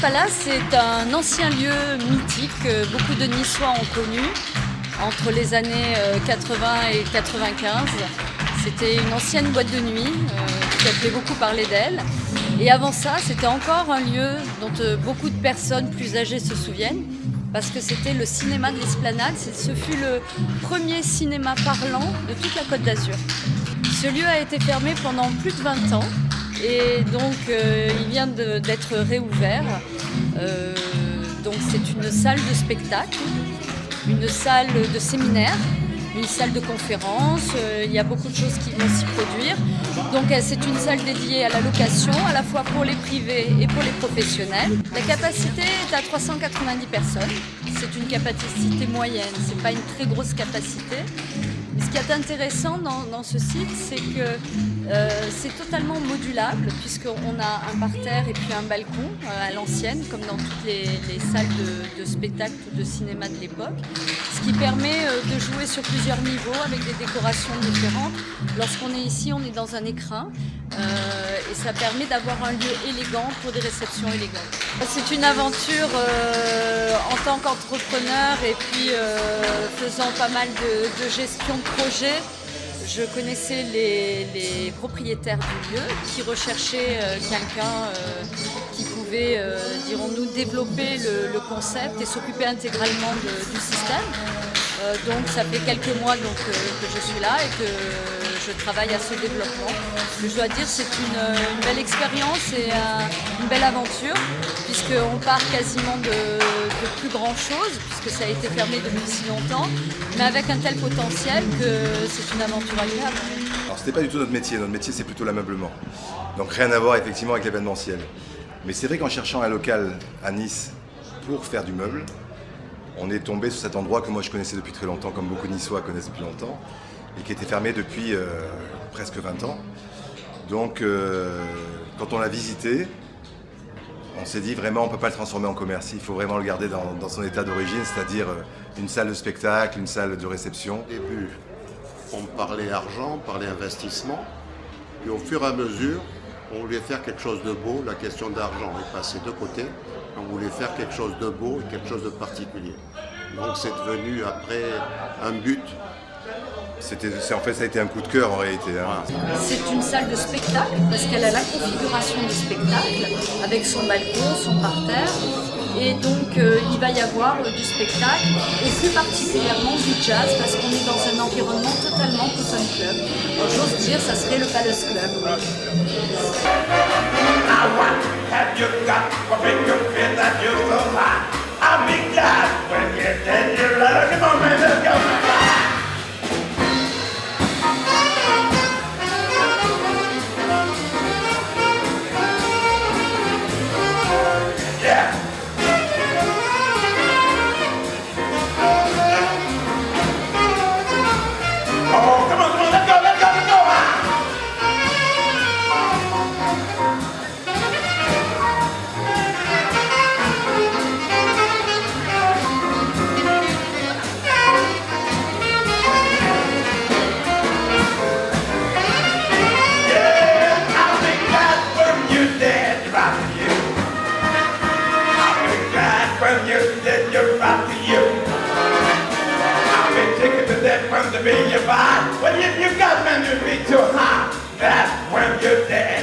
Palace, c'est un ancien lieu mythique que beaucoup de Niçois ont connu entre les années 80 et 95. C'était une ancienne boîte de nuit qui a fait beaucoup parler d'elle. Et avant ça, c'était encore un lieu dont beaucoup de personnes plus âgées se souviennent, parce que c'était le cinéma de l'Esplanade. Ce fut le premier cinéma parlant de toute la Côte d'Azur. Ce lieu a été fermé pendant plus de 20 ans et donc il vient d'être réouvert. Donc c'est une salle de spectacle, une salle de séminaire, une salle de conférence, il y a beaucoup de choses qui vont s'y produire. Donc c'est une salle dédiée à la location, à la fois pour les privés et pour les professionnels. La capacité est à 390 personnes. C'est une capacité moyenne, c'est pas une très grosse capacité. Mais ce qui est intéressant dans ce site, c'est que c'est totalement modulable, puisqu'on a un parterre et puis un balcon à l'ancienne, comme dans toutes les salles de spectacle ou de cinéma de l'époque. Ce qui permet de jouer sur plusieurs niveaux avec des décorations différentes. Lorsqu'on est ici, on est dans un écrin et ça permet d'avoir un lieu élégant pour des réceptions élégantes. C'est une aventure en tant qu'entrepreneur et puis faisant pas mal de gestion de projet. Je connaissais les propriétaires du lieu qui recherchaient quelqu'un qui pouvait, dirons-nous, développer le concept et s'occuper intégralement du système. Donc ça fait quelques mois que je suis là et que je travaille à ce développement. Mais je dois dire que c'est une belle expérience et une belle aventure, puisqu'on part quasiment de plus grand chose, puisque ça a été fermé depuis si longtemps, mais avec un tel potentiel que c'est une aventure agréable. Alors c'était pas du tout notre métier c'est plutôt l'ameublement. Donc rien à voir effectivement avec l'événementiel. Mais c'est vrai qu'en cherchant un local à Nice pour faire du meuble, on est tombé sur cet endroit que moi je connaissais depuis très longtemps, comme beaucoup de Niçois connaissent depuis longtemps, et qui était fermé depuis presque 20 ans. Donc quand on l'a visité, on s'est dit vraiment on ne peut pas le transformer en commerce, il faut vraiment le garder dans son état d'origine, c'est-à-dire une salle de spectacle, une salle de réception. Au début, on parlait argent, on parlait investissement, et au fur et à mesure, on voulait faire quelque chose de beau, la question d'argent est passée de côté, on voulait faire quelque chose de beau et quelque chose de particulier. Donc c'est devenu après un but. En fait, ça a été un coup de cœur en réalité. Hein. C'est une salle de spectacle parce qu'elle a la configuration du spectacle avec son balcon, son parterre. Et donc il va y avoir du spectacle et plus particulièrement du jazz parce qu'on est dans un environnement totalement cotton club. Alors j'ose dire, ça serait le Palace Club. From the million five, well, if you got men to be too high, that's when you're dead.